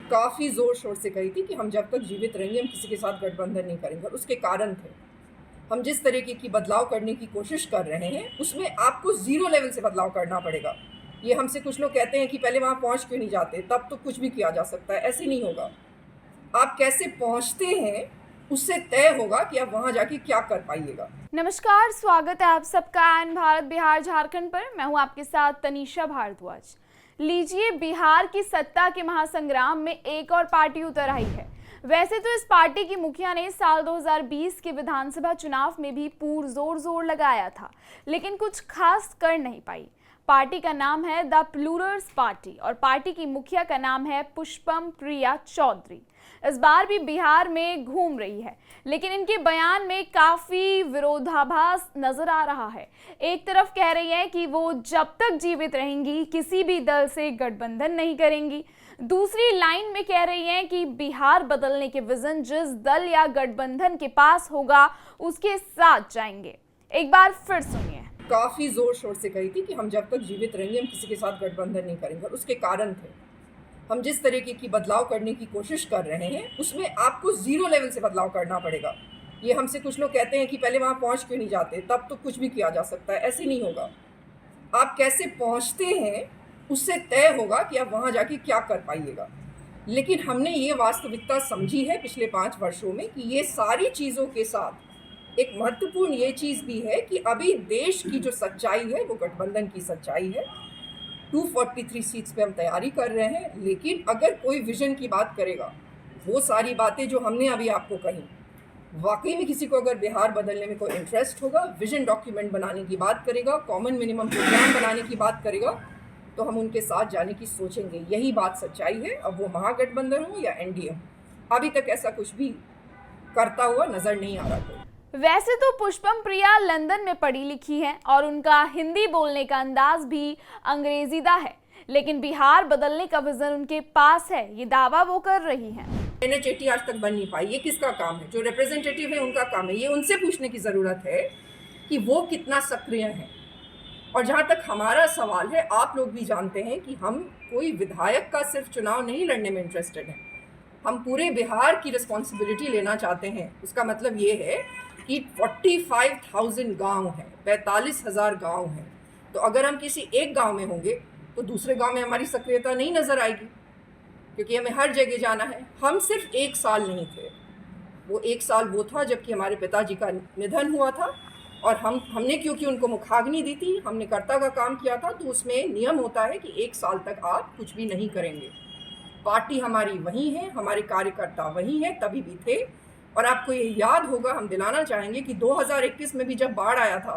काफ़ी ज़ोर शोर से कही थी कि हम जब तक जीवित रहेंगे हम किसी के साथ गठबंधन नहीं करेंगे। और उसके कारण थे, हम जिस तरीके की बदलाव करने की कोशिश कर रहे हैं उसमें आपको ज़ीरो लेवल से बदलाव करना पड़ेगा। ये हमसे कुछ लोग कहते हैं कि पहले वहाँ पहुँच क्यों नहीं जाते, तब तो कुछ भी किया जा सकता है। ऐसे नहीं होगा। आप कैसे पहुँचते हैं उससे तय होगा कि आप वहाँ जाके क्या कर पाइएगा। नमस्कार, स्वागत है आप सबका एन भारत बिहार झारखंड पर। मैं हूं आपके साथ तनीषा भारद्वाज। लीजिए, बिहार की सत्ता के महासंग्राम में एक और पार्टी उतर आई है। वैसे तो इस पार्टी की मुखिया ने साल 2020 के विधानसभा चुनाव में भी जोर लगाया था, लेकिन कुछ खास कर नहीं पाई। पार्टी का नाम है द प्लूरल्स पार्टी और पार्टी की मुखिया का नाम है पुष्पम प्रिया चौधरी। इस बार भी बिहार में घूम रही है, लेकिन इनके बयान में काफी विरोधाभास नजर आ रहा है। एक तरफ कह रही है कि वो जब तक जीवित रहेंगी किसी भी दल से गठबंधन नहीं करेंगी, दूसरी लाइन में कह रही हैं कि बिहार बदलने के विजन जिस दल या गठबंधन के पास होगा उसके साथ जाएंगे। एक बार फिर सुनिए। काफ़ी ज़ोर शोर से कही थी कि हम जब तक जीवित रहेंगे हम किसी के साथ गठबंधन नहीं करेंगे। और उसके कारण थे, हम जिस तरीके की बदलाव करने की कोशिश कर रहे हैं उसमें आपको ज़ीरो लेवल से बदलाव करना पड़ेगा। ये हमसे कुछ लोग कहते हैं कि पहले वहाँ पहुँच क्यों नहीं जाते, तब तो कुछ भी किया जा सकता है। ऐसे नहीं होगा। आप कैसे पहुँचते हैं उससे तय होगा कि आप वहाँ जाके क्या कर पाइएगा। लेकिन हमने ये वास्तविकता समझी है पिछले 5 वर्षों में कि ये सारी चीज़ों के साथ एक महत्वपूर्ण ये चीज़ भी है कि अभी देश की जो सच्चाई है वो गठबंधन की सच्चाई है। 243 सीट्स पे हम तैयारी कर रहे हैं, लेकिन अगर कोई विजन की बात करेगा, वो सारी बातें जो हमने अभी आपको कही, वाकई में किसी को अगर बिहार बदलने में कोई इंटरेस्ट होगा, विजन डॉक्यूमेंट बनाने की बात करेगा, कॉमन मिनिमम प्रोग्राम बनाने की बात करेगा, तो हम उनके साथ जाने की सोचेंगे। यही बात सच्चाई है। अब वो महागठबंधन हो या एनडीए हो, अभी तक ऐसा कुछ भी करता हुआ नजर नहीं आ रहा कोई। वैसे तो पुष्पम प्रिया लंदन में पढ़ी लिखी हैं और उनका हिंदी बोलने का अंदाज भी अंग्रेजीदा है, लेकिन बिहार बदलने का विजन उनके पास है, ये दावा वो कर रही हैं। एनएचएटी आज तक बन नहीं पाई। ये किसका काम है? जो रिप्रेजेंटेटिव है उनका काम है। ये उनसे पूछने की ज़रूरत है कि वो कितना सक्रिय हैं। और जहाँ तक हमारा सवाल है, आप लोग भी जानते हैं कि हम कोई विधायक का सिर्फ चुनाव नहीं लड़ने में इंटरेस्टेड हैं। हम पूरे बिहार की रिस्पॉन्सिबिलिटी लेना चाहते हैं। उसका मतलब ये है कि 45,000 गांव हैं, 45,000 गांव हैं। तो अगर हम किसी एक गांव में होंगे तो दूसरे गांव में हमारी सक्रियता नहीं नज़र आएगी, क्योंकि हमें हर जगह जाना है। हम सिर्फ 1 साल नहीं थे। वो 1 साल वो था जबकि हमारे पिताजी का निधन हुआ था, और हमने क्योंकि उनको मुखाग्नि दी थी, हमने कर्ता का काम किया था, तो उसमें नियम होता है कि 1 साल तक आप कुछ भी नहीं करेंगे। पार्टी हमारी वही है, हमारे कार्यकर्ता वही हैं, तभी भी थे। और आपको ये याद होगा, हम दिलाना चाहेंगे कि 2021 में भी जब बाढ़ आया था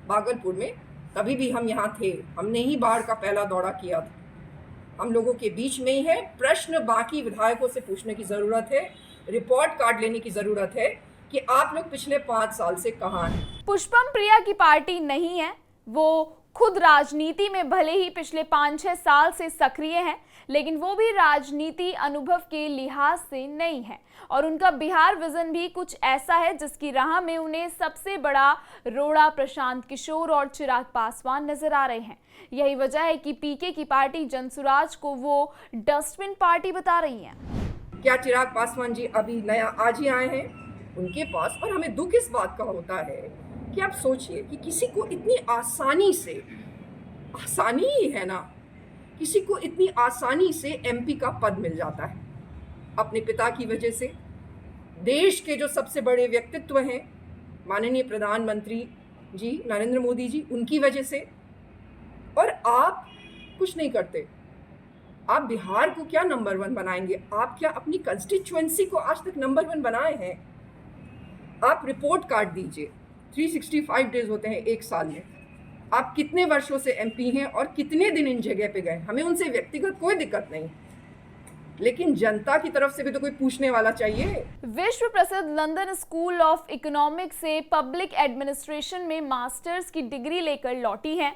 भागलपुर में, तभी भी हम यहाँ थे। हमने ही बाढ़ का पहला दौरा किया था। हम लोगों के बीच में ही है। प्रश्न बाकी विधायकों से पूछने की ज़रूरत है, रिपोर्ट कार्ड लेने की ज़रूरत है कि आप लोग पिछले 5 साल से कहाँ हैं। पुष्पम प्रिया की पार्टी नहीं है, वो खुद राजनीति में भले ही पिछले 5-6 साल से सक्रिय हैं, लेकिन वो भी राजनीति अनुभव के लिहाज से नहीं है। और उनका बिहार विजन भी कुछ ऐसा है जिसकी राह में उन्हें सबसे बड़ा रोड़ा प्रशांत किशोर और चिराग पासवान नजर आ रहे हैं। यही वजह है कि पीके की पार्टी जनसुराज को वो डस्टबिन पार्टी बता रही है। क्या चिराग पासवान जी अभी नया आज ही आए हैं उनके पास? और हमें दुख इस बात का होता है कि आप सोचिए कि किसी को इतनी आसानी से, आसानी ही है ना, किसी को इतनी आसानी से एमपी का पद मिल जाता है अपने पिता की वजह से। देश के जो सबसे बड़े व्यक्तित्व हैं, माननीय प्रधानमंत्री जी नरेंद्र मोदी जी, उनकी वजह से। और आप कुछ नहीं करते। आप बिहार को क्या नंबर 1 बनाएंगे? आप क्या अपनी कंस्टिट्यूएंसी को आज तक नंबर 1 बनाए हैं? आप रिपोर्ट कार्ड दीजिए। 365 डेज होते हैं 1 साल में। आप कितने वर्षों से एमपी हैं और कितने दिन इन जगह पे गए? हमें उनसे व्यक्तिगत कोई दिक्कत नहीं, लेकिन जनता की तरफ से भी तो कोई पूछने वाला चाहिए। विश्व प्रसिद्ध लंदन स्कूल ऑफ इकोनॉमिक्स से पब्लिक एडमिनिस्ट्रेशन में मास्टर्स की डिग्री लेकर लौटी हैं।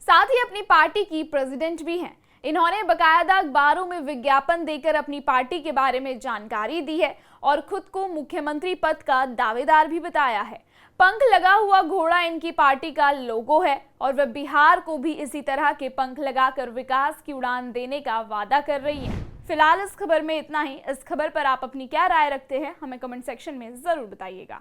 साथ ही अपनी पार्टी की प्रेसिडेंट भी हैं। इन्होंने बकायदा अखबारों में विज्ञापन देकर अपनी पार्टी के बारे में जानकारी दी है और खुद को मुख्यमंत्री पद का दावेदार भी बताया है। पंख लगा हुआ घोड़ा इनकी पार्टी का लोगो है और वह बिहार को भी इसी तरह के पंख लगाकर विकास की उड़ान देने का वादा कर रही है। फिलहाल इस खबर में इतना ही। इस खबर पर आप अपनी क्या राय रखते हैं हमें कमेंट सेक्शन में जरूर बताइएगा।